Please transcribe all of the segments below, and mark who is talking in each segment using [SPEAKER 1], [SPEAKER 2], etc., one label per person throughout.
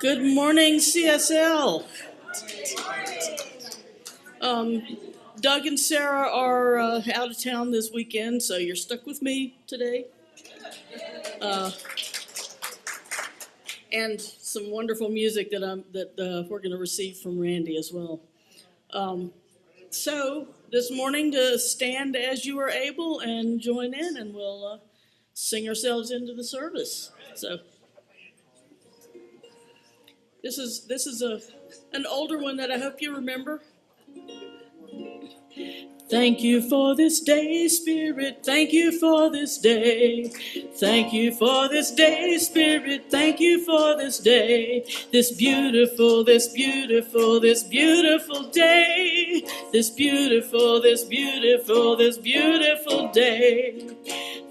[SPEAKER 1] Good morning, CSL. Doug and Sarah are out of town this weekend, so you're stuck with me today. And some wonderful music that we're going to receive from Randy as well. So this morning, to stand as you are able and join in, and we'll sing ourselves into the service. So this is an older one that I hope you remember. Thank you for this day, Spirit. Thank you for this day. Thank you for this day, Spirit. Thank you for this day. This beautiful day. This beautiful day.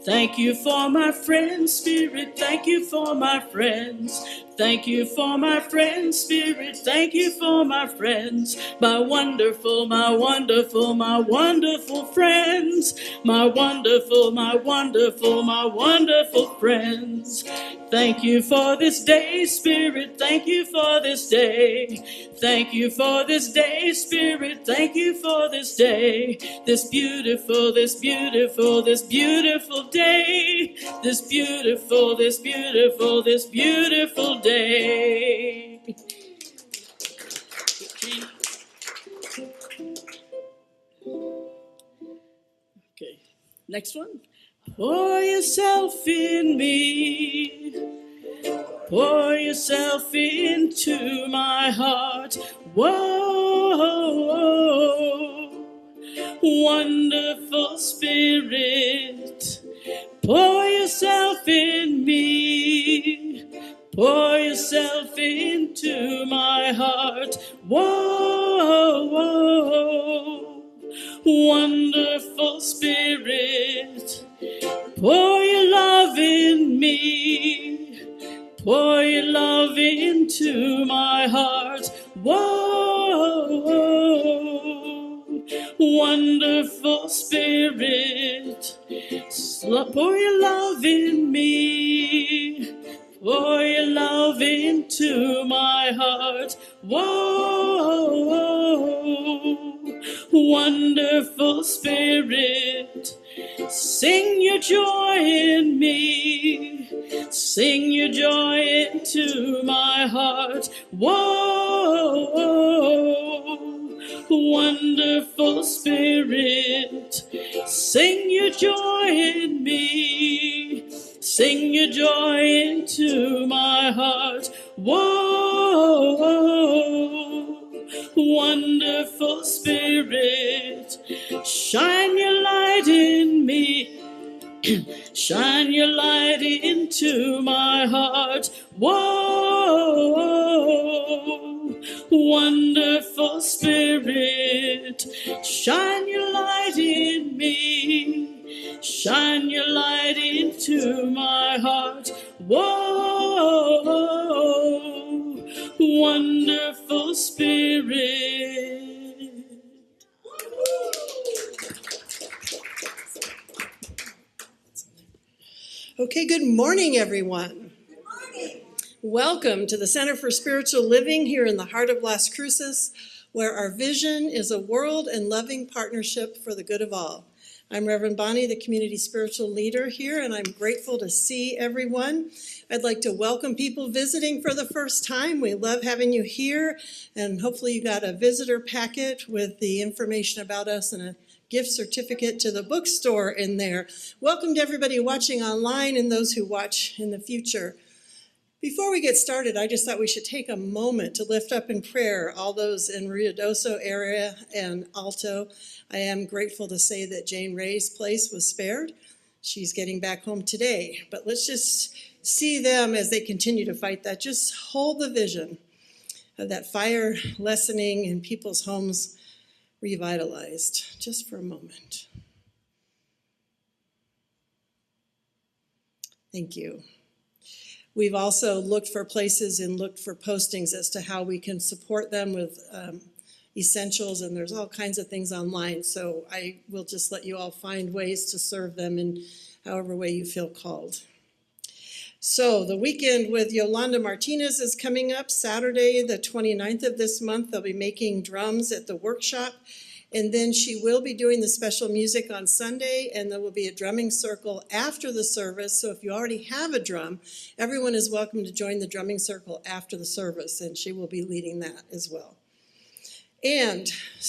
[SPEAKER 1] Thank you for my friends, Spirit. Thank you for my friends. Thank you for my friends, Spirit. Thank you for my friends. My wonderful friends. My wonderful friends. Thank you for this day, Spirit. Thank you for this day. Thank you for this day, Spirit. Thank you for this day. This beautiful day. This beautiful day. Okay, next one. Pour yourself in me. Pour yourself into my heart. Whoa, wonderful Spirit. Pour yourself in me. Pour yourself into my heart. Whoa, wonderful Spirit. Pour your love in me. Pour your love into my heart. Whoa, wonderful Spirit. Pour your love in me. Pour your love into my heart. Whoa, wonderful Spirit. Sing your joy in me. Sing your joy into my heart. Whoa, wonderful Spirit. Sing your joy in me. Sing your joy into my heart. Whoa, wonderful Spirit. Shine your light in me. Shine your light into my heart. Whoa, wonderful Spirit. Shine your light in me. Shine your light into my heart. Whoa, wonderful Spirit.
[SPEAKER 2] Okay, good morning, everyone.
[SPEAKER 3] Good morning.
[SPEAKER 2] Welcome to the Center for Spiritual Living here in the heart of Las Cruces, where our vision is a world and loving partnership for the good of all. I'm Reverend Bonnie, the community spiritual leader here, and I'm grateful to see everyone. I'd like to welcome people visiting for the first time. We love having you here, and hopefully you got a visitor packet with the information about us and a gift certificate to the bookstore in there. Welcome to everybody watching online and those who watch in the future. Before we get started, I just thought we should take a moment to lift up in prayer all those in Ruidoso area and Alto. I am grateful to say that Jane Ray's place was spared. She's getting back home today. But let's just see them as they continue to fight that. Just hold the vision of that fire lessening and people's homes revitalized, just for a moment. Thank you. We've also looked for places and looked for postings as to how we can support them with essentials, and there's all kinds of things online. So I will just let you all find ways to serve them in however way you feel called. So the weekend with Yolanda Martinez is coming up Saturday, the 29th of this month. They'll be making drums at the workshop. And then she will be doing the special music on Sunday, and there will be a drumming circle after the service. So if you already have a drum, everyone is welcome to join the drumming circle after the service, and she will be leading that as well. And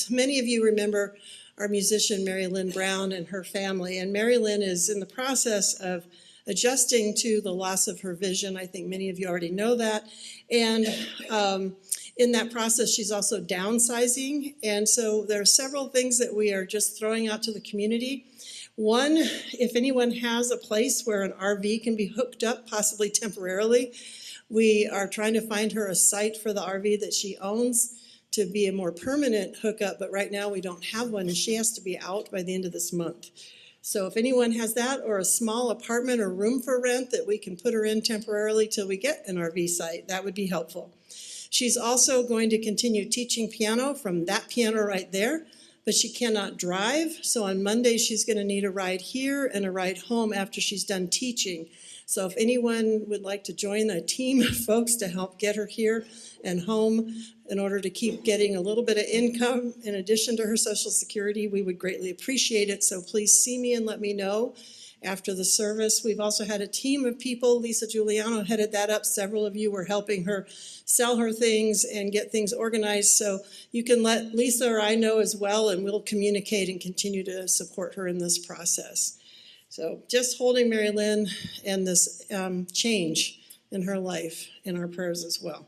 [SPEAKER 2] many of you remember our musician Mary Lynn Brown and her family, and Mary Lynn is in the process of adjusting to the loss of her vision. I think many of you already know that. And in that process, she's also downsizing. And so there are several things that we are just throwing out to the community. One, if anyone has a place where an RV can be hooked up, possibly temporarily, we are trying to find her a site for the RV that she owns to be a more permanent hookup, but right now we don't have one, and she has to be out by the end of this month. So if anyone has that, or a small apartment or room for rent that we can put her in temporarily till we get an RV site, that would be helpful. She's also going to continue teaching piano from that piano right there, but she cannot drive. So on Monday, she's going to need a ride here and a ride home after she's done teaching. So if anyone would like to join a team of folks to help get her here and home in order to keep getting a little bit of income in addition to her Social Security, we would greatly appreciate it. So please see me and let me know after the service. We've also had a team of people. Lisa Giuliano headed that up. Several of you were helping her sell her things and get things organized. So you can let Lisa or I know as well, and we'll communicate and continue to support her in this process. So just holding Mary Lynn and this change in her life in our prayers as well.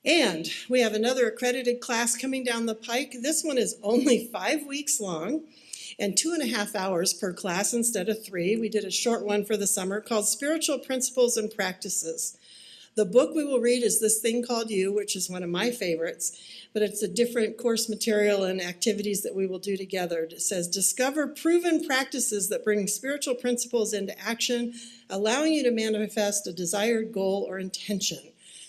[SPEAKER 2] And we have another accredited class coming down the pike. This one is only 5 weeks long and 2.5 hours per class instead of 3. We did a short one for the summer called Spiritual Principles and Practices. The book we will read is This Thing Called You, which is one of my favorites, but it's a different course material and activities that we will do together. It says, discover proven practices that bring spiritual principles into action, allowing you to manifest a desired goal or intention.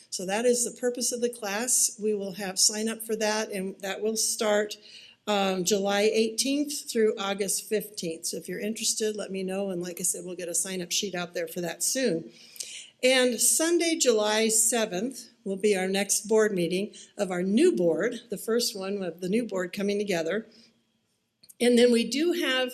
[SPEAKER 2] So that is the purpose of the class. We will have sign up for that, and that will start July 18th through August 15th. So if you're interested, let me know. And like I said, we'll get a sign-up sheet out there for that soon. And Sunday, July 7th, will be our next board meeting of our new board, the first one of the new board coming together. And then we do have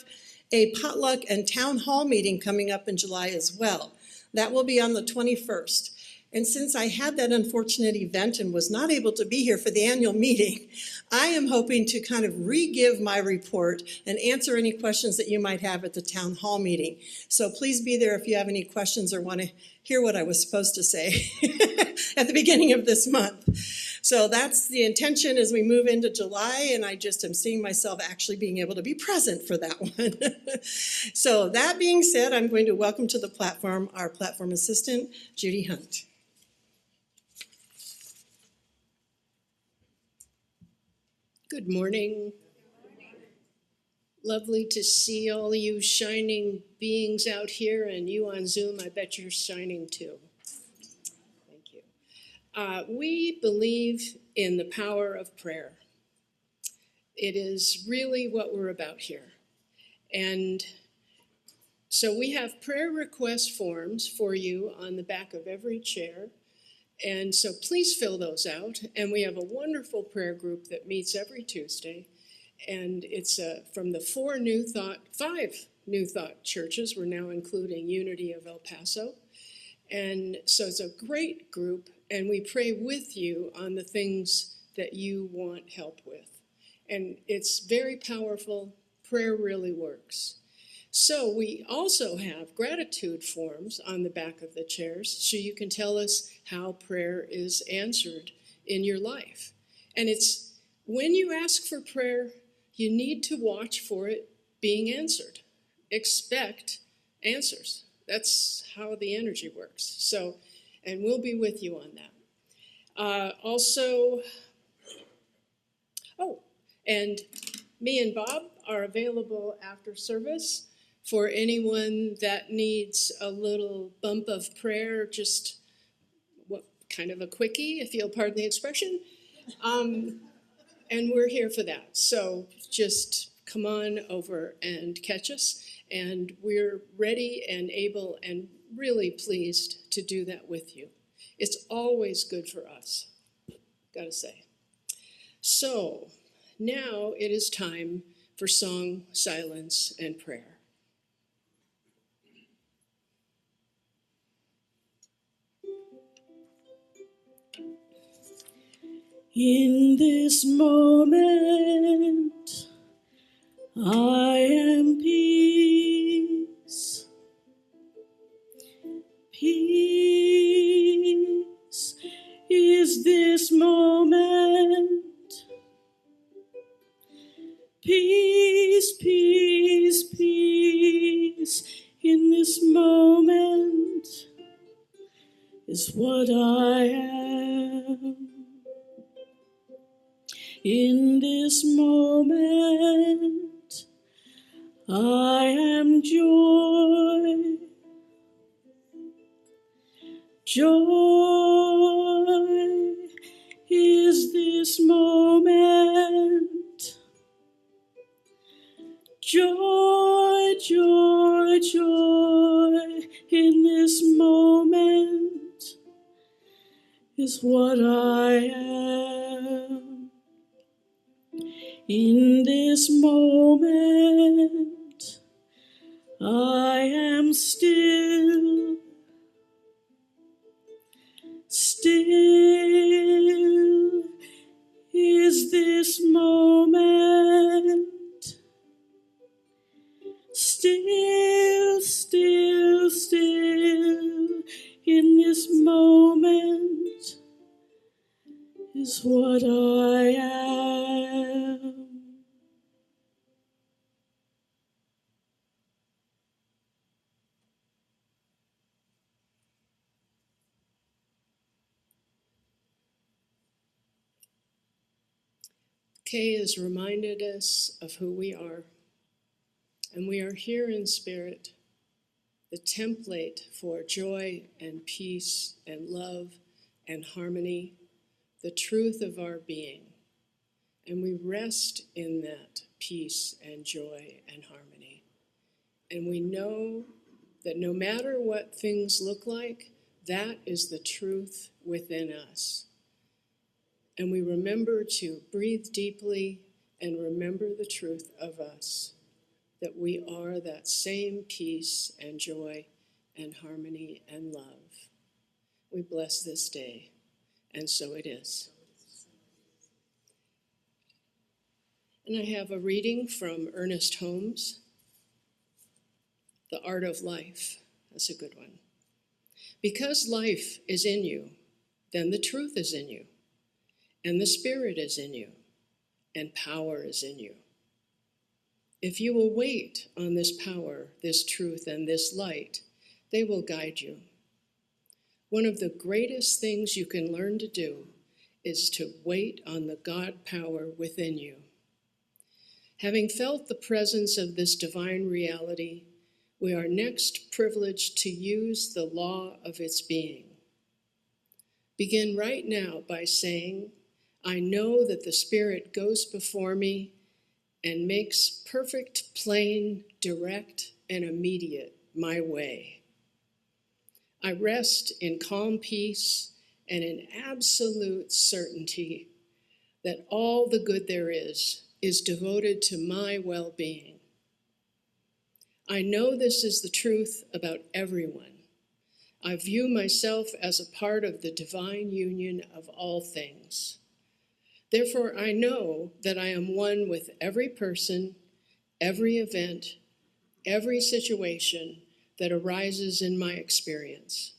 [SPEAKER 2] a potluck and town hall meeting coming up in July as well. That will be on the 21st. And since I had that unfortunate event and was not able to be here for the annual meeting, I am hoping to kind of re-give my report and answer any questions that you might have at the town hall meeting. So please be there if you have any questions or want to hear what I was supposed to say at the beginning of this month. So that's the intention as we move into July, and I just am seeing myself actually being able to be present for that one. So that being said, I'm going to welcome to the platform our platform assistant, Judy Hunt.
[SPEAKER 3] Good morning. Lovely to see all you shining beings out here, and you on Zoom, I bet you're shining too. Thank you. We believe in the power of prayer. It is really what we're about here. And so we have prayer request forms for you on the back of every chair. And so please fill those out. And we have a wonderful prayer group that meets every Tuesday. And it's from the 5 New Thought churches. We're now including Unity of El Paso. And so it's a great group. And we pray with you on the things that you want help with. And it's very powerful. Prayer really works. So we also have gratitude forms on the back of the chairs so you can tell us how prayer is answered in your life. And it's when you ask for prayer, you need to watch for it being answered. Expect answers. That's how the energy works. So, and we'll be with you on that. And me and Bob are available after service for anyone that needs a little bump of prayer, just kind of a quickie, if you'll pardon the expression. And we're here for that. So just come on over and catch us. And we're ready and able and really pleased to do that with you. It's always good for us, gotta say. So now it is time for song, silence, and prayer.
[SPEAKER 1] In this moment, I am peace. Peace is this moment. Peace, peace, peace in this moment is what I am. In this moment, I am joy. Joy is this moment. Joy, joy, joy in this moment is what I am. In this moment, I am still. Still is this moment. Still, still, still in this moment is what I am.
[SPEAKER 3] Kay has reminded us of who we are, and we are here in spirit, the template for joy and peace and love and harmony, the truth of our being. And we rest in that peace and joy and harmony. And we know that no matter what things look like, that is the truth within us. And we remember to breathe deeply and remember the truth of us, that we are that same peace and joy and harmony and love. We bless this day, and so it is. And I have a reading from Ernest Holmes, The Art of Life. That's a good one. Because life is in you, then the truth is in you, and the Spirit is in you, and power is in you. If you will wait on this power, this truth, and this light, they will guide you. One of the greatest things you can learn to do is to wait on the God power within you. Having felt the presence of this divine reality, we are next privileged to use the law of its being. Begin right now by saying, I know that the Spirit goes before me and makes perfect, plain, direct, and immediate my way. I rest in calm peace and in absolute certainty that all the good there is devoted to my well-being. I know this is the truth about everyone. I view myself as a part of the divine union of all things. Therefore, I know that I am one with every person, every event, every situation that arises in my experience.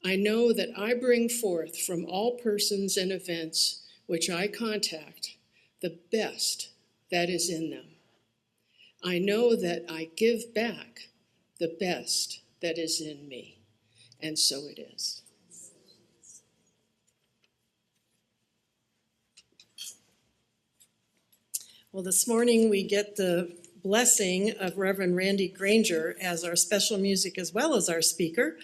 [SPEAKER 3] I know that I bring forth from all persons and events which I contact the best that is in them. I know that I give back the best that is in me. And so it is.
[SPEAKER 2] Well, this morning we get the blessing of Reverend Randy Granger as our special music as well as our speaker.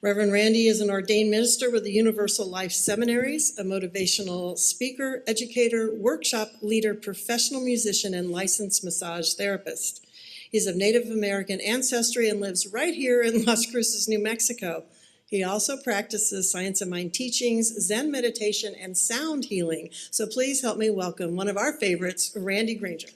[SPEAKER 2] Reverend Randy is an ordained minister with the Universal Life Seminaries, a motivational speaker, educator, workshop leader, professional musician, and licensed massage therapist. He's of Native American ancestry and lives right here in Las Cruces, New Mexico. He also practices Science of Mind teachings, Zen meditation, and sound healing. So please help me welcome one of our favorites, Randy Granger.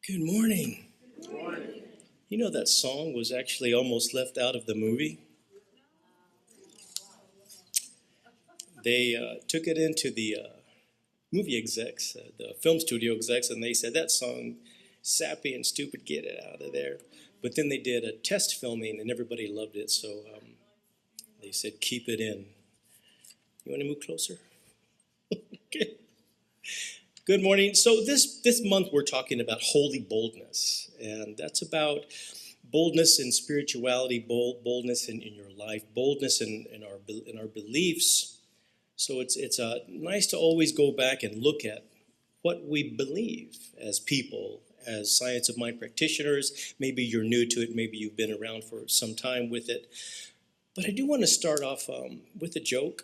[SPEAKER 4] Good morning. Good morning. You know that song was actually almost left out of the movie? They took it into the movie execs, the film studio execs, and they said, that song, sappy and stupid, get it out of there. But then they did a test filming and everybody loved it, so they said, keep it in. You want to move closer? Okay. Good morning. So this month we're talking about holy boldness, and that's about boldness in spirituality, boldness in your life, boldness in our beliefs. So it's nice to always go back and look at what we believe as people, as Science of Mind practitioners. Maybe you're new to it, maybe you've been around for some time with it. But I do want to start off with a joke.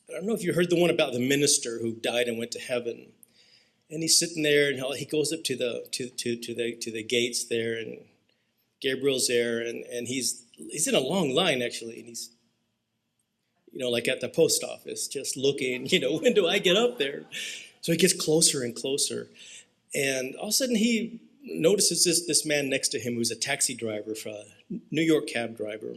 [SPEAKER 4] I don't know if you heard the one about the minister who died and went to heaven, and he's sitting there, and he goes up to the gates there, and Gabriel's there, and he's in a long line actually, and he's like at the post office, just looking, when do I get up there? So he gets closer and closer, and all of a sudden he notices this man next to him who's a taxi driver, for a New York cab driver.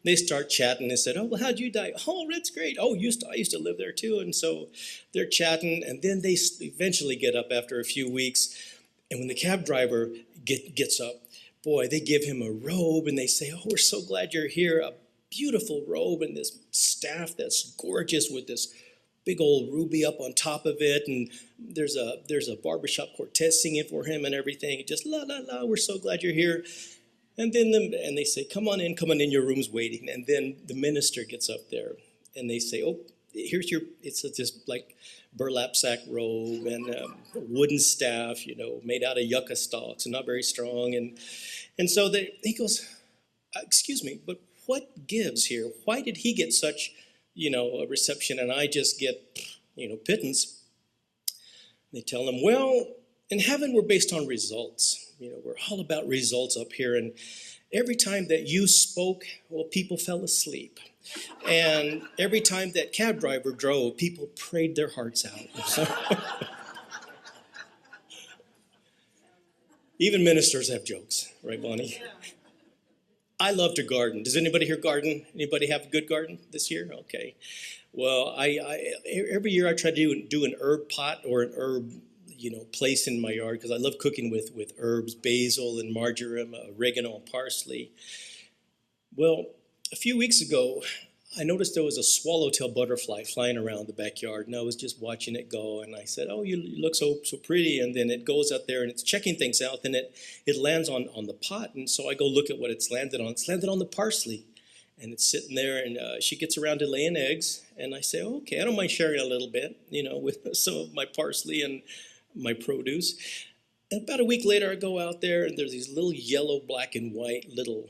[SPEAKER 4] They start chatting. They said, oh, well, how'd you die? Oh, that's great. Oh, I used to live there too. And so they're chatting, and then they eventually get up after a few weeks. And when the cab driver gets up, boy, they give him a robe, and they say, oh, we're so glad you're here. A beautiful robe and this staff that's gorgeous with this big old ruby up on top of it. And there's a barbershop quartet singing for him and everything. Just la, la, la, we're so glad you're here. And then they say, come on in, your room's waiting. And then the minister gets up there, and they say, oh, here's it's this like burlap sack robe and a wooden staff, made out of yucca stalks and not very strong. And so he goes, excuse me, but what gives here? Why did he get such, a reception and I just get, pittance? They tell him, well, in heaven we're based on results. We're all about results up here, and Every time that you spoke, well, people fell asleep. And every time that cab driver drove, people prayed their hearts out. So, even ministers have jokes, right, Bonnie? I love to garden. Does anybody here garden? Anybody have a good garden this year? Okay. Well, every year I try to do an herb pot or an herb, place in my yard because I love cooking with herbs, basil and marjoram, oregano, and parsley. Well, a few weeks ago, I noticed there was a swallowtail butterfly flying around the backyard, and I was just watching it go, and I said, "Oh, you look so pretty," and then it goes out there, and it's checking things out, and it lands on the pot, and so I go look at what it's landed on. It's landed on the parsley, and it's sitting there, and she gets around to laying eggs, and I say, oh, "Okay, I don't mind sharing a little bit, with some of my parsley and my produce." And about a week later, I go out there, and there's these little yellow, black, and white little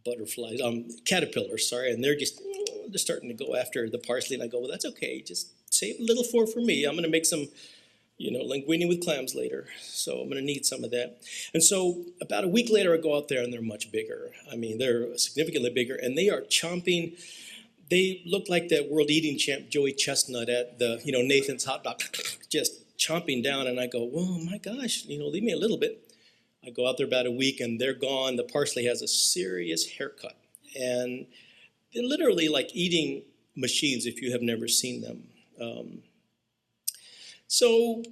[SPEAKER 4] butterflies, caterpillars, sorry, and they're starting to go after the parsley, and I go, well, that's okay, just save a little for me. I'm going to make some, linguine with clams later, so I'm going to need some of that. And so about a week later, I go out there, and they're much bigger. I mean, they're significantly bigger, and they are chomping. They look like that world eating champ Joey Chestnut at the, Nathan's Hot Dog, just chomping down, and I go, oh my gosh, leave me a little bit. I go out there about a week, and they're gone. The parsley has a serious haircut, and they're literally like eating machines if you have never seen them. So,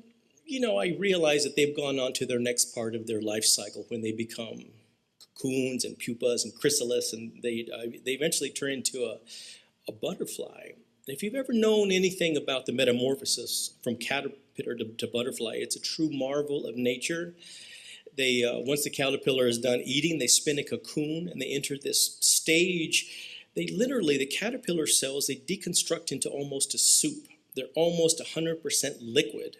[SPEAKER 4] I realize that they've gone on to their next part of their life cycle when they become cocoons and pupas and chrysalis, and they eventually turn into a butterfly. If you've ever known anything about the metamorphosis from caterpillar to butterfly, it's a true marvel of nature. They once the caterpillar is done eating, they spin a cocoon, and they enter this stage. The caterpillar cells, they deconstruct into almost a soup. They're almost 100% liquid.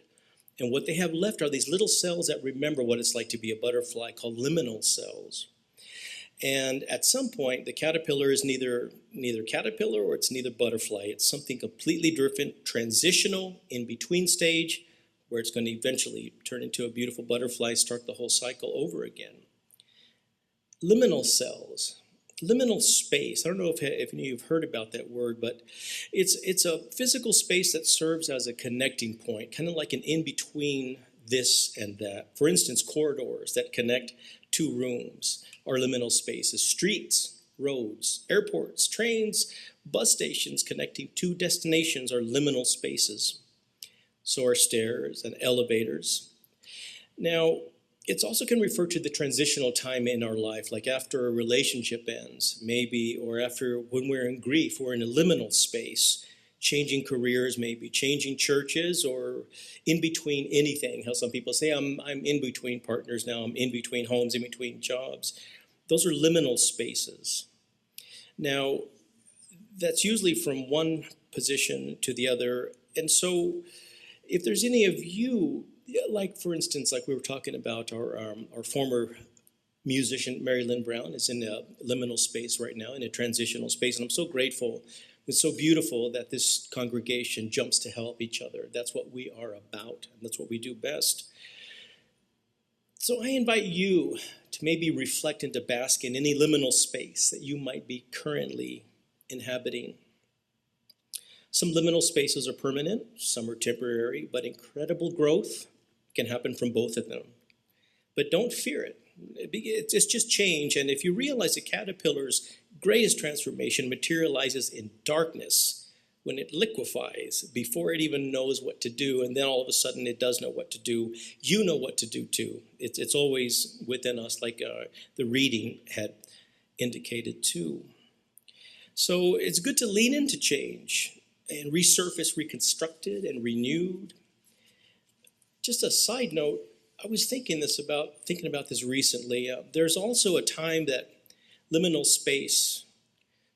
[SPEAKER 4] And what they have left are these little cells that remember what it's like to be a butterfly, called liminal cells. And at some point, the caterpillar is neither caterpillar or it's neither butterfly. It's something completely different, transitional, in-between stage, where it's going to eventually turn into a beautiful butterfly, start the whole cycle over again. Liminal cells. Liminal space, I don't know if any of you have heard about that word, but it's a physical space that serves as a connecting point, kind of like an in-between this and that. For instance, corridors that connect two rooms are liminal spaces. Streets, roads, airports, trains, bus stations connecting two destinations are liminal spaces. So are stairs and elevators. Now, it's also can refer to the transitional time in our life, like after a relationship ends, maybe, or after when we're in grief, we're in a liminal space, changing careers, maybe changing churches, or in between anything. How some people say, I'm in between partners now, I'm in between homes, in between jobs. Those are liminal spaces. Now, that's usually from one position to the other. And so if there's any of you, like for instance, like we were talking about, our former musician, Mary Lynn Brown, is in a liminal space right now, in a transitional space. And I'm so grateful. It's so beautiful that this congregation jumps to help each other. That's what we are about, and that's what we do best. So I invite you to maybe reflect and to bask in any liminal space that you might be currently inhabiting. Some liminal spaces are permanent, some are temporary, but incredible growth can happen from both of them. But don't fear it. It's just change. And if you realize the caterpillar's greatest transformation materializes in darkness, when it liquefies before it even knows what to do, and then all of a sudden it does know what to do, you know what to do too. It's always within us, like the reading had indicated too. So it's good to lean into change and resurface reconstructed and renewed. Just a side note, I was thinking about this recently. There's also a time that liminal space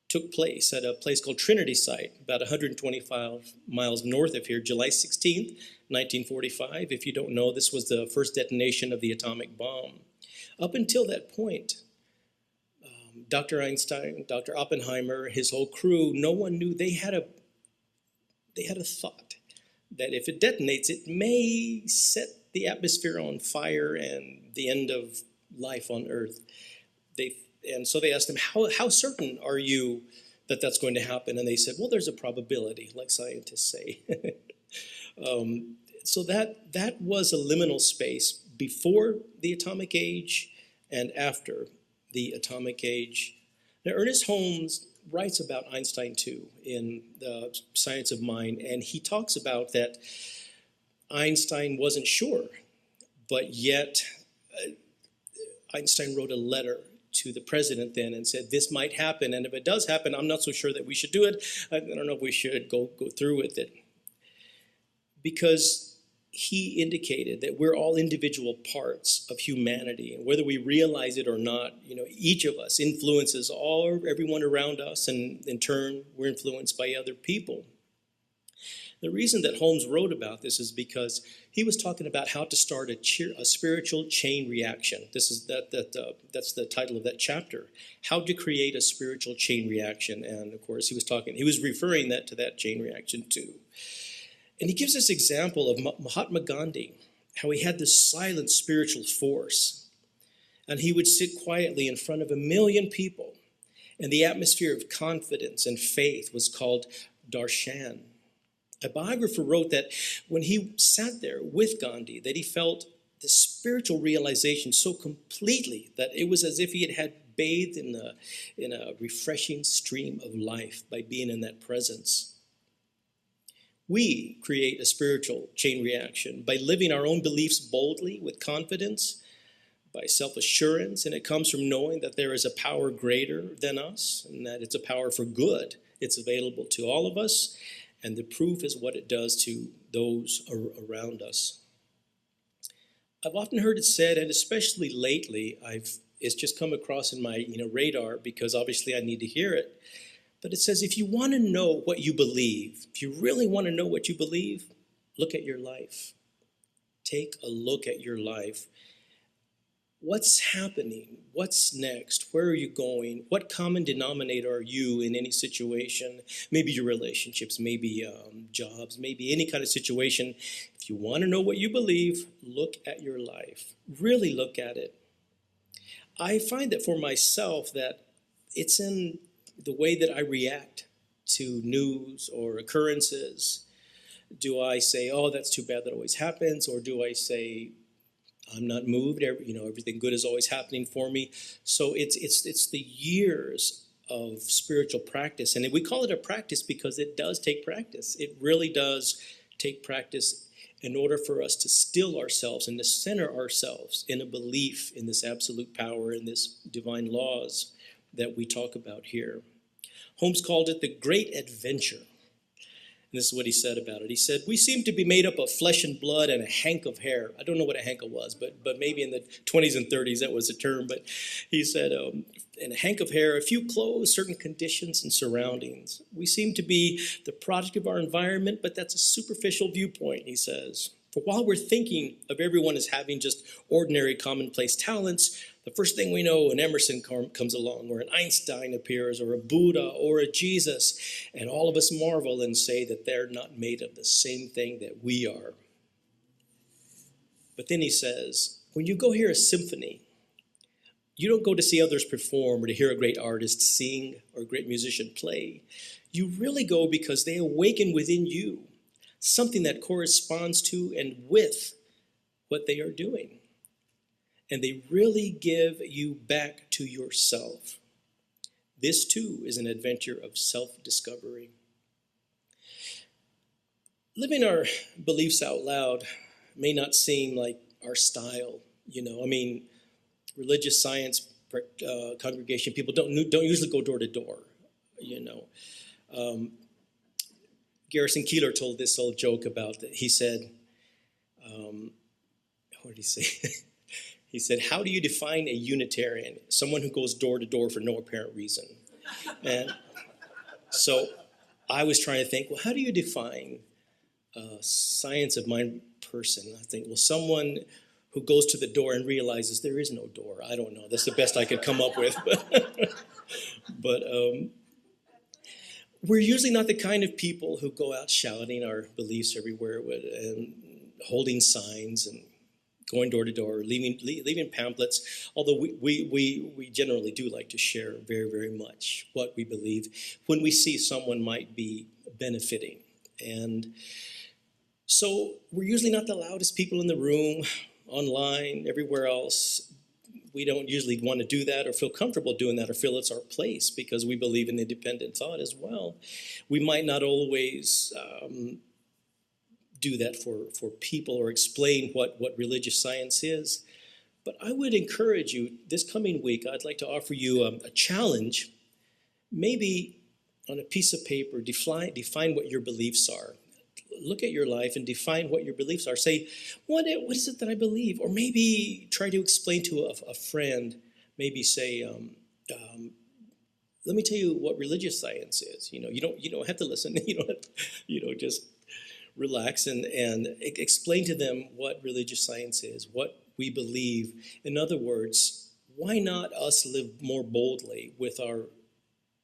[SPEAKER 4] took place at a place called Trinity Site, about 125 miles north of here, July 16th, 1945. If you don't know, this was the first detonation of the atomic bomb. Up until that point, Dr. Einstein, Dr. Oppenheimer, his whole crew, no one knew. They had a thought that if it detonates, it may set the atmosphere on fire and the end of life on Earth. And so they asked him, how certain are you that that's going to happen? And they said, well, there's a probability, like scientists say. So that was a liminal space before the atomic age and after the atomic age. Now, Ernest Holmes writes about Einstein too in The Science of Mind, and he talks about that Einstein wasn't sure, but yet Einstein wrote a letter to the president then and said, this might happen, and if it does happen, I'm not so sure that we should do it. I don't know if we should go through with it. Because he indicated that we're all individual parts of humanity, and whether we realize it or not, each of us influences everyone around us, and in turn, we're influenced by other people. The reason that Holmes wrote about this is because he was talking about how to start a spiritual chain reaction. That's the title of that chapter, How to Create a Spiritual Chain Reaction. And of course, he was referring to that chain reaction too. And he gives this example of Mahatma Gandhi, how he had this silent spiritual force. And he would sit quietly in front of 1 million people. And the atmosphere of confidence and faith was called darshan. A biographer wrote that when he sat there with Gandhi, that he felt the spiritual realization so completely that it was as if he had bathed in a refreshing stream of life by being in that presence. We create a spiritual chain reaction by living our own beliefs boldly with confidence, by self-assurance, and it comes from knowing that there is a power greater than us and that it's a power for good. It's available to all of us, and the proof is what it does to those around us. I've often heard it said, and especially lately, it's just come across in my radar because obviously I need to hear it. But it says, if you want to know what you believe, if you really want to know what you believe, look at your life. Take a look at your life. What's happening? What's next? Where are you going? What common denominator are you in any situation? Maybe your relationships, maybe jobs, maybe any kind of situation. If you want to know what you believe, look at your life. Really look at it. I find that for myself that it's in the way that I react to news or occurrences. Do I say, oh, that's too bad that always happens? Or do I say, I'm not moved, everything good is always happening for me? So it's the years of spiritual practice. And we call it a practice because it does take practice. It really does take practice in order for us to still ourselves and to center ourselves in a belief in this absolute power and this divine laws that we talk about here. Holmes called it the great adventure. And this is what he said about it. He said, we seem to be made up of flesh and blood and a hank of hair. I don't know what a hank was, but maybe in the 20s and 30s that was a term. But he said, and a hank of hair, a few clothes, certain conditions and surroundings. We seem to be the product of our environment, but that's a superficial viewpoint, he says. For while we're thinking of everyone as having just ordinary commonplace talents, the first thing we know, an Emerson comes along, or an Einstein appears, or a Buddha, or a Jesus, and all of us marvel and say that they're not made of the same thing that we are. But then he says, when you go hear a symphony, you don't go to see others perform or to hear a great artist sing or a great musician play. You really go because they awaken within you something that corresponds to and with what they are doing. And they really give you back to yourself. This too is an adventure of self-discovery. Living our beliefs out loud may not seem like our style, religious science congregation people don't usually go door to door, Garrison Keillor told this old joke about that. He said, what did he say? He said, how do you define a Unitarian? Someone who goes door to door for no apparent reason. And so I was trying to think, well, how do you define a science of mind person? I think, well, someone who goes to the door and realizes there is no door. I don't know. That's the best I could come up with. But we're usually not the kind of people who go out shouting our beliefs everywhere and holding signs and going door to door, leaving pamphlets, although we generally do like to share very, very much what we believe when we see someone might be benefiting. And so we're usually not the loudest people in the room, online, everywhere else. We don't usually want to do that or feel comfortable doing that or feel it's our place because we believe in independent thought as well. We might not always do that for people or explain what religious science is. But I would encourage you, this coming week, I'd like to offer you a challenge. Maybe on a piece of paper, define what your beliefs are. Look at your life and define what your beliefs are. Say, what is it that I believe? Or maybe try to explain to a friend, maybe say, let me tell you what religious science is. You don't have to listen. Just relax and explain to them what religious science is, what we believe. In other words, why not us live more boldly with our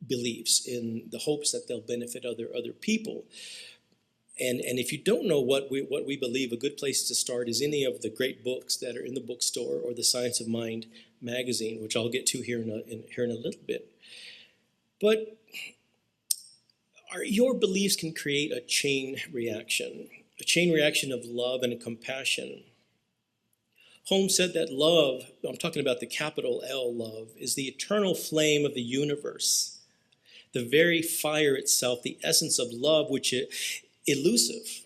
[SPEAKER 4] beliefs in the hopes that they'll benefit other people? And if you don't know what we believe, a good place to start is any of the great books that are in the bookstore or the Science of Mind magazine, which I'll get to here in a little bit. But your beliefs can create a chain reaction of love and compassion. Holmes said that love, I'm talking about the capital L love, is the eternal flame of the universe, the very fire itself, the essence of love, which elusive,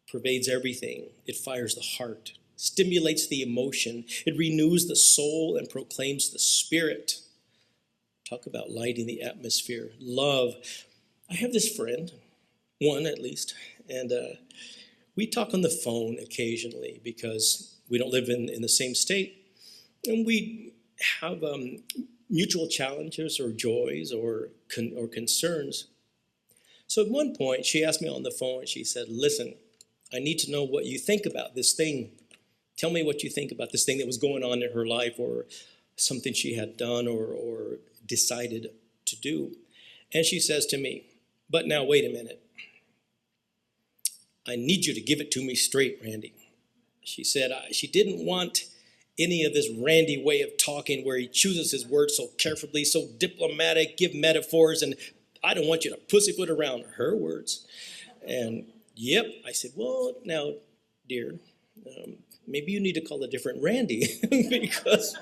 [SPEAKER 4] pervades everything. It fires the heart, stimulates the emotion, it renews the soul and proclaims the spirit. Talk about lighting the atmosphere. Love. I have this friend, one at least, and we talk on the phone occasionally because we don't live in the same state, and we have mutual challenges or joys or concerns. So at one point, she asked me on the phone, she said, listen, I need to know what you think about this thing. Tell me what you think about this thing that was going on in her life or something she had done or decided to do. And she says to me, but now wait a minute. I need you to give it to me straight, Randy. She said she didn't want any of this Randy way of talking where he chooses his words so carefully, so diplomatic, give metaphors, and I don't want you to pussyfoot around her words. And yep, I said, well, now, dear, maybe you need to call a different Randy because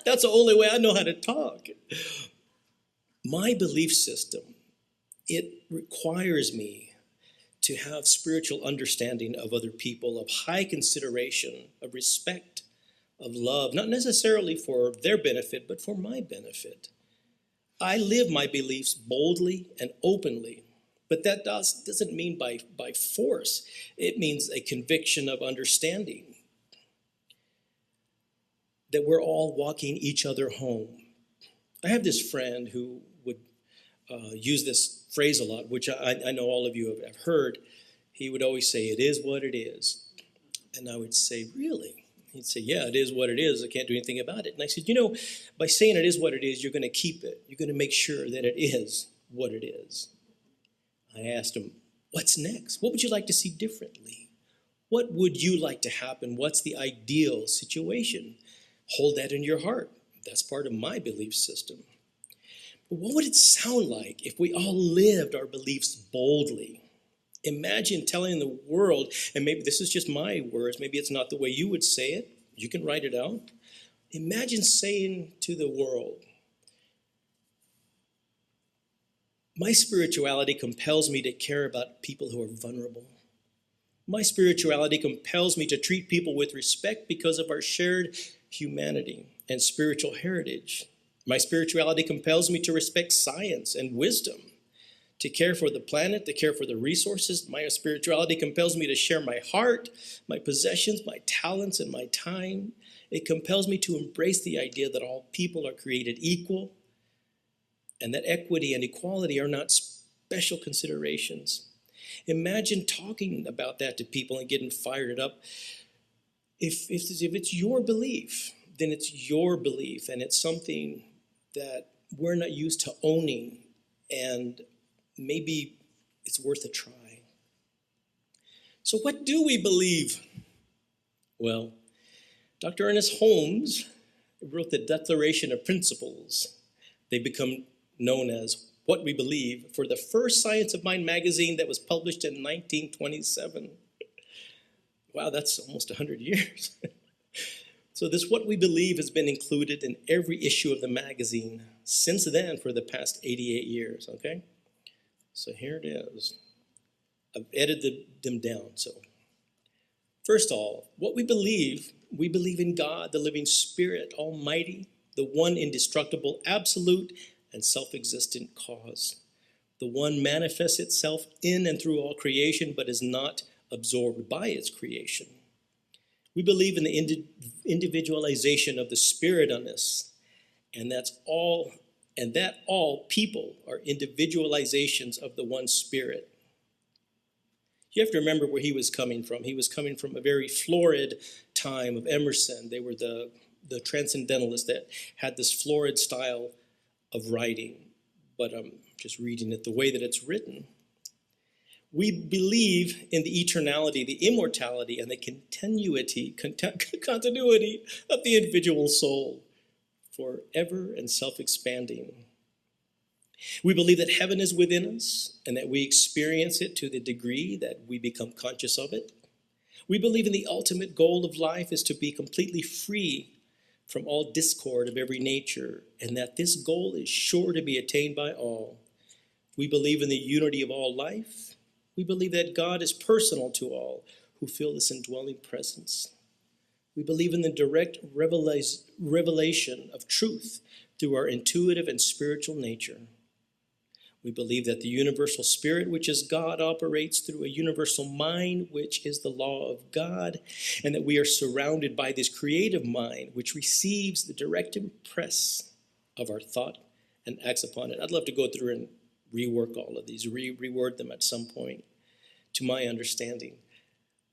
[SPEAKER 4] that's the only way I know how to talk. My belief system, it requires me to have spiritual understanding of other people, of high consideration, of respect, of love, not necessarily for their benefit, but for my benefit. I live my beliefs boldly and openly, but that doesn't mean by force. It means a conviction of understanding that we're all walking each other home. I have this friend who would use this phrase a lot, which I know all of you have heard. He would always say, it is what it is. And I would say, really? He'd say, yeah, it is what it is. I can't do anything about it. And I said, by saying it is what it is, you're going to keep it. You're going to make sure that it is what it is. I asked him, what's next? What would you like to see differently? What would you like to happen? What's the ideal situation? Hold that in your heart. That's part of my belief system. But what would it sound like if we all lived our beliefs boldly? Imagine telling the world, and maybe this is just my words, maybe it's not the way you would say it. You can write it out. Imagine saying to the world, my spirituality compels me to care about people who are vulnerable. My spirituality compels me to treat people with respect because of our shared humanity and spiritual heritage. My spirituality compels me to respect science and wisdom, to care for the planet, to care for the resources. My spirituality compels me to share my heart, my possessions, my talents, and my time. It compels me to embrace the idea that all people are created equal and that equity and equality are not special considerations. Imagine talking about that to people and getting fired up. If it's your belief, then it's your belief, and it's something that we're not used to owning, and maybe it's worth a try. So what do we believe? Well, Dr. Ernest Holmes wrote the Declaration of Principles. They become known as What We Believe for the first Science of Mind magazine that was published in 1927. Wow, that's almost 100 years. So this What We Believe has been included in every issue of the magazine since then for the past 88 years, okay? So here it is. I've edited them down. So first of all, what we believe in God, the living Spirit, Almighty, the one indestructible, absolute, and self-existent cause. The one manifests itself in and through all creation, but is not absorbed by its creation. We believe in the individualization of the Spirit on this, and that all people are individualizations of the one Spirit. You have to remember where he was coming from. He was coming from a very florid time of Emerson. They were the transcendentalists that had this florid style of writing, but I'm just reading it the way that it's written. We believe in the eternality, the immortality, and the continuity of the individual soul, forever and self-expanding. We believe that heaven is within us and that we experience it to the degree that we become conscious of it. We believe in the ultimate goal of life is to be completely free from all discord of every nature, and that this goal is sure to be attained by all. We believe in the unity of all life. We believe that God is personal to all who feel this indwelling presence. We believe in the direct revelation of truth through our intuitive and spiritual nature. We believe that the universal spirit, which is God, operates through a universal mind, which is the law of God, and that we are surrounded by this creative mind, which receives the direct impress of our thought and acts upon it. I'd love to go through and rework all of these, reword them at some point, to my understanding.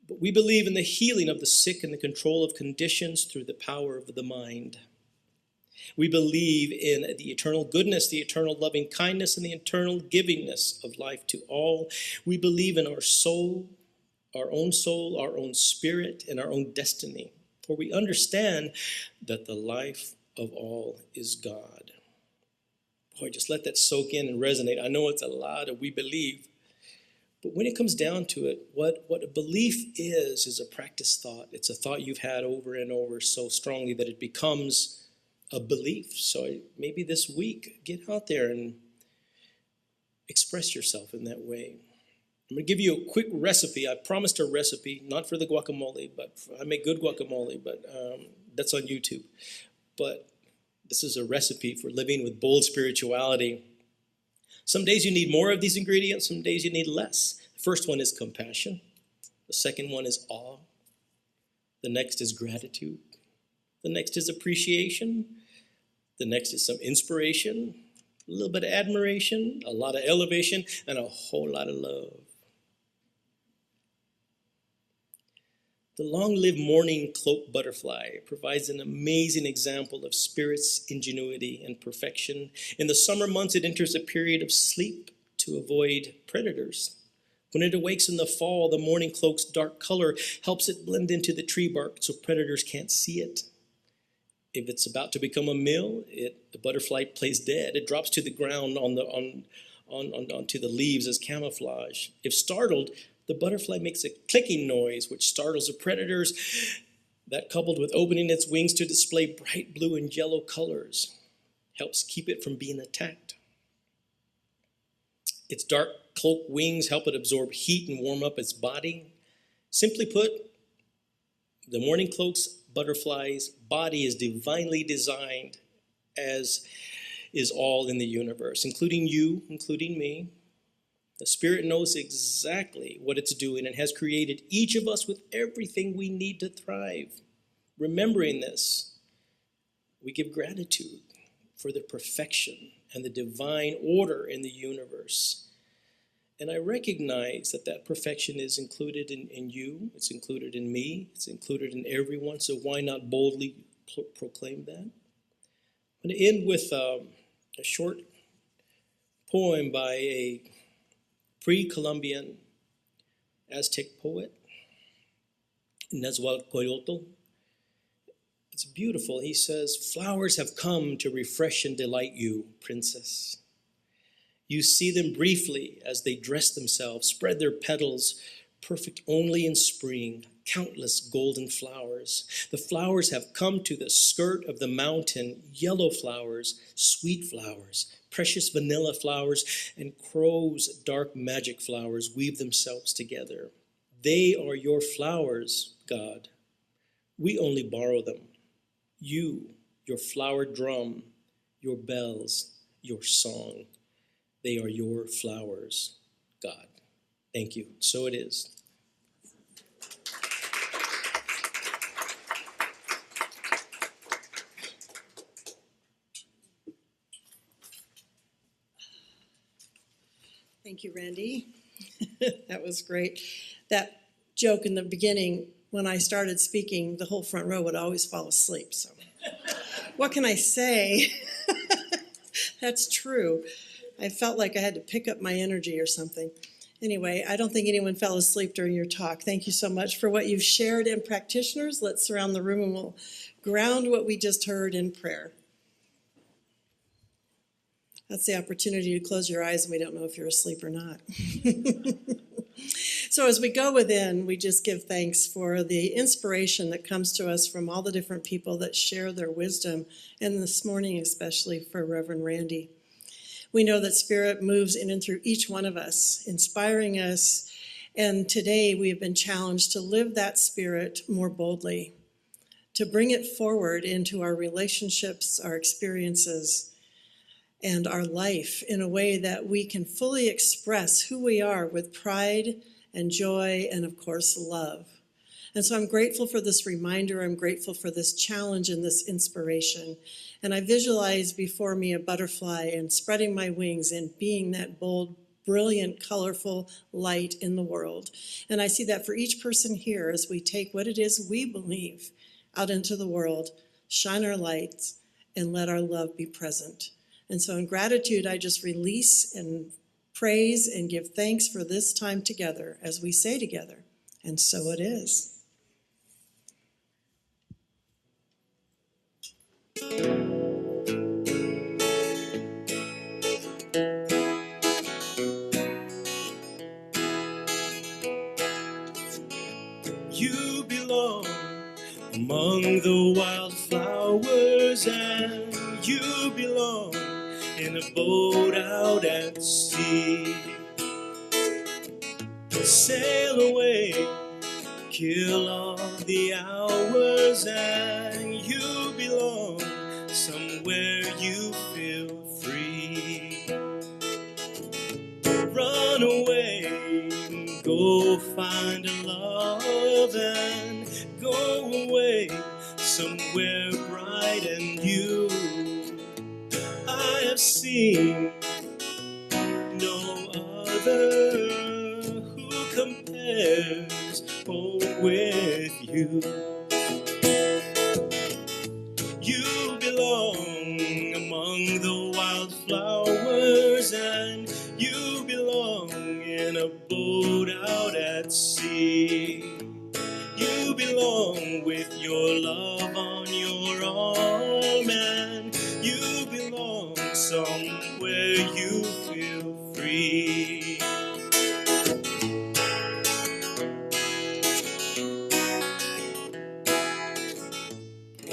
[SPEAKER 4] But we believe in the healing of the sick and the control of conditions through the power of the mind. We believe in the eternal goodness, the eternal loving kindness, and the eternal givingness of life to all. We believe in our soul, our own spirit, and our own destiny. For we understand that the life of all is God. Boy, just let that soak in and resonate. I know it's a lot of we believe, but when it comes down to it, what a belief is a practice thought. It's a thought you've had over and over so strongly that it becomes a belief. So maybe this week, get out there and express yourself in that way. I'm going to give you a quick recipe. I promised a recipe, not for the guacamole, but I make good guacamole, but that's on YouTube. But this is a recipe for living with bold spirituality. Some days you need more of these ingredients, some days you need less. The first one is compassion. The second one is awe. The next is gratitude. The next is appreciation. The next is some inspiration, a little bit of admiration, a lot of elevation, and a whole lot of love. The long-lived morning cloak butterfly provides an amazing example of spirit's ingenuity and perfection. In the summer months, it enters a period of sleep to avoid predators. When it awakes in the fall, the morning cloak's dark color helps it blend into the tree bark so predators can't see it. If it's about to become a meal, the butterfly plays dead. It drops to the ground onto the leaves as camouflage. If startled, the butterfly makes a clicking noise, which startles the predators. That, coupled with opening its wings to display bright blue and yellow colors, helps keep it from being attacked. Its dark cloak wings help it absorb heat and warm up its body. Simply put, the morning cloak's butterfly's body is divinely designed, as is all in the universe, including you, including me. The Spirit knows exactly what it's doing and has created each of us with everything we need to thrive. Remembering this, we give gratitude for the perfection and the divine order in the universe. And I recognize that perfection is included in you, it's included in me, it's included in everyone, so why not boldly proclaim that? I'm going to end with a short poem by a pre-Columbian Aztec poet, Nezahualcóyotl. It's beautiful. He says, flowers have come to refresh and delight you, princess. You see them briefly as they dress themselves, spread their petals, perfect only in spring, countless golden flowers. The flowers have come to the skirt of the mountain, yellow flowers, sweet flowers, precious vanilla flowers, and crow's dark magic flowers weave themselves together. They are your flowers, God. We only borrow them. You, your flower drum, your bells, your song. They are your flowers, God. Thank you. So it is.
[SPEAKER 2] Thank you, Randy. That was great. That joke in the beginning, when I started speaking, the whole front row would always fall asleep. So what can I say? That's true. I felt like I had to pick up my energy or something. Anyway, I don't think anyone fell asleep during your talk. Thank you so much for what you've shared. And practitioners, let's surround the room and we'll ground what we just heard in prayer. That's the opportunity to close your eyes and we don't know if you're asleep or not. So as we go within, we just give thanks for the inspiration that comes to us from all the different people that share their wisdom, and this morning especially for Reverend Randy. We know that Spirit moves in and through each one of us, inspiring us, and today we have been challenged to live that Spirit more boldly, to bring it forward into our relationships, our experiences, and our life in a way that we can fully express who we are with pride and joy and, of course, love. And so I'm grateful for this reminder. I'm grateful for this challenge and this inspiration. And I visualize before me a butterfly and spreading my wings and being that bold, brilliant, colorful light in the world. And I see that for each person here as we take what it is we believe out into the world, shine our lights, and let our love be present. And so in gratitude, I just release and praise and give thanks for this time together as we say together, and so it is.
[SPEAKER 4] You belong among the wildflowers, and you belong in a boat out at sea. Sail away, kill all the hours, and you belong somewhere you feel free. Run away, go find a love, and go away somewhere bright and new. I have seen no other who compares with you. You belong among the wildflowers, and you belong in a boat out at sea. You belong with your love on your arm, and you belong somewhere you feel free.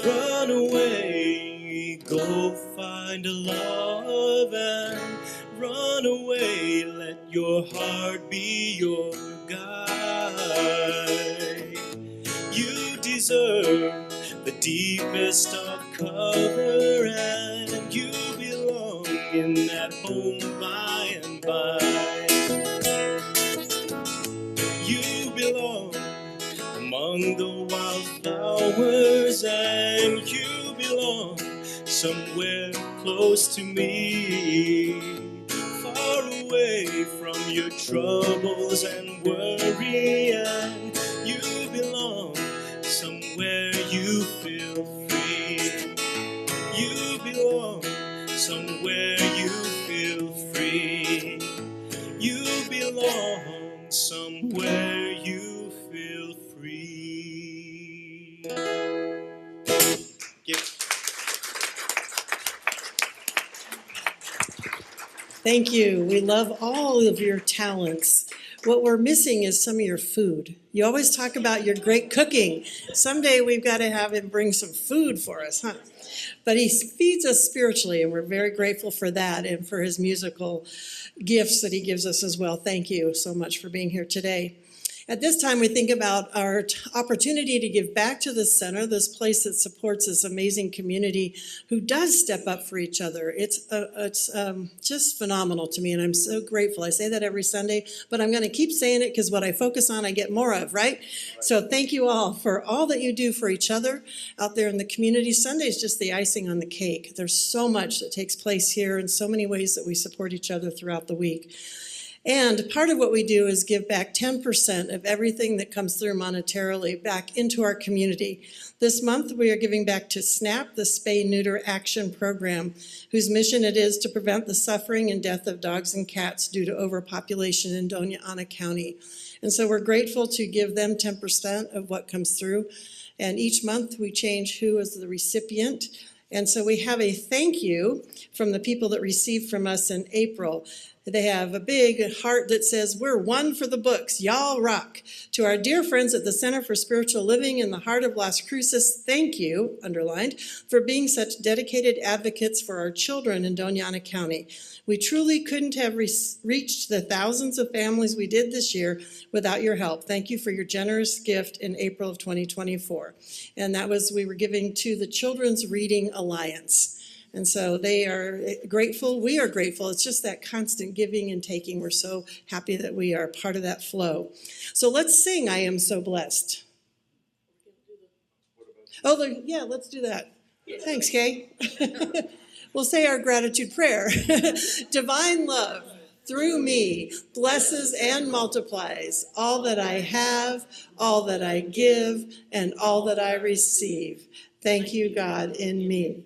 [SPEAKER 4] Run away, go find a love, and run away, let your heart be your guide. You deserve the deepest of cover, and you belong in that home by and by. You belong among the wildflowers, and you belong somewhere close to me, far away from your troubles and worry, and you belong somewhere you feel free. You belong somewhere you feel free. You belong somewhere you feel free.
[SPEAKER 2] Thank you. We love all of your talents. What we're missing is some of your food. You always talk about your great cooking. Someday we've got to have him bring some food for us, huh? But he feeds us spiritually, and we're very grateful for that and for his musical gifts that he gives us as well. Thank you so much for being here today. At this time, we think about our opportunity to give back to the center, this place that supports this amazing community who does step up for each other. It's just phenomenal to me, and I'm so grateful. I say that every Sunday, but I'm going to keep saying it because what I focus on, I get more of, right? So thank you all for all that you do for each other out there in the community. Sunday is just the icing on the cake. There's so much that takes place here and so many ways that we support each other throughout the week. And part of what we do is give back 10% of everything that comes through monetarily back into our community. This month, we are giving back to SNAP, the Spay Neuter Action Program, whose mission it is to prevent the suffering and death of dogs and cats due to overpopulation in Doña Ana County. And so we're grateful to give them 10% of what comes through. And each month, we change who is the recipient. And so we have a thank you from the people that received from us in April. They have a big heart that says, "We're one for the books. Y'all rock." To our dear friends at the Center for Spiritual Living in the heart of Las Cruces, thank you, underlined, for being such dedicated advocates for our children in Doña Ana County. We truly couldn't have reached the thousands of families we did this year without your help. Thank you for your generous gift in April of 2024. And that was, we were giving to the Children's Reading Alliance. And so they are grateful. We are grateful. It's just that constant giving and taking. We're so happy that we are part of that flow. So let's sing, "I Am So Blessed." Oh, yeah, let's do that. Thanks, Kay. We'll say our gratitude prayer. Divine love through me blesses and multiplies all that I have, all that I give, and all that I receive. Thank you, God, in me.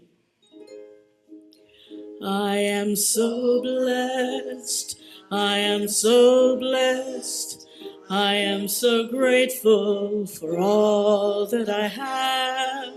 [SPEAKER 1] I am so blessed, I am so blessed, I am so grateful for all that I have.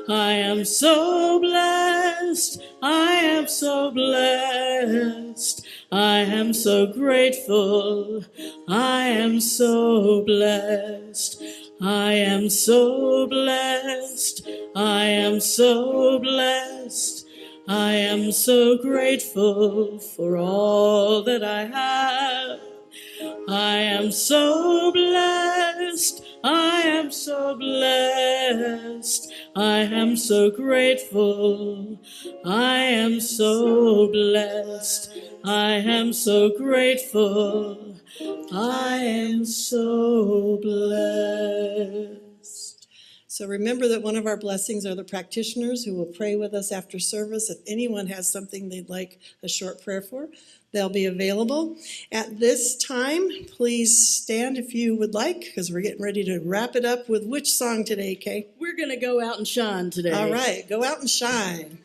[SPEAKER 1] I am so blessed, I am so blessed, I am so grateful, I am so blessed. I am so blessed, I am so blessed, I am so grateful for all that I have. I am so blessed, I am so blessed, I am so grateful, I am so blessed, I am so grateful, I am so blessed.
[SPEAKER 2] So remember that one of our blessings are the practitioners who will pray with us after service. If anyone has something they'd like a short prayer for, they'll be available. At this time, please stand if you would like, because we're getting ready to wrap it up with which song today, Kay?
[SPEAKER 1] We're going to go out and shine today.
[SPEAKER 2] All right, go out and shine.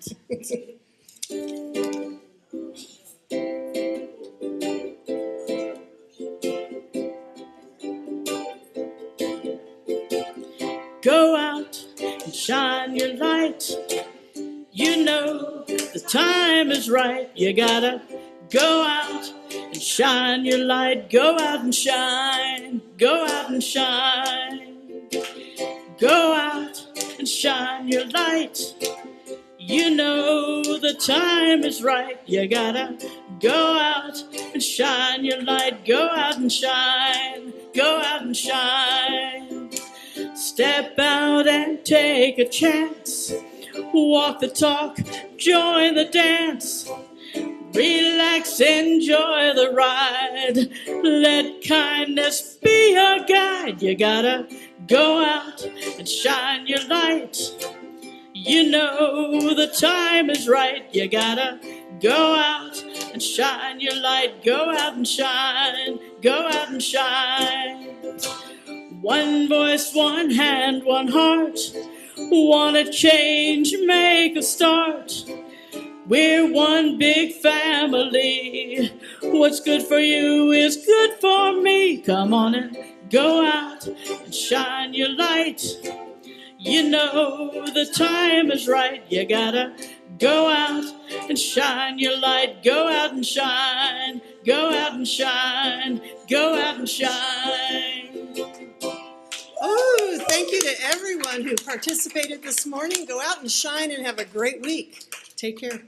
[SPEAKER 1] Go out and shine your light. You know the time is right. You gotta go out and shine your light. Go out and shine. Go out and shine. Go out and shine your light. You know the time is right. You gotta go out and shine your light. Go out and shine. Go out and shine. Step out and take a chance. Walk the talk, join the dance. Relax, enjoy the ride. Let kindness be your guide. You gotta go out and shine your light. You know the time is right. You gotta go out and shine your light. Go out and shine. Go out and shine. One voice, one hand, one heart. Wanna change, make a start. We're one big family. What's good for you is good for me. Come on and go out and shine your light. You know the time is right. You gotta go out and shine your light. Go out and shine. Go out and shine. Go out and shine.
[SPEAKER 2] Oh, thank you to everyone who participated this morning. Go out and shine and have a great week. Take care.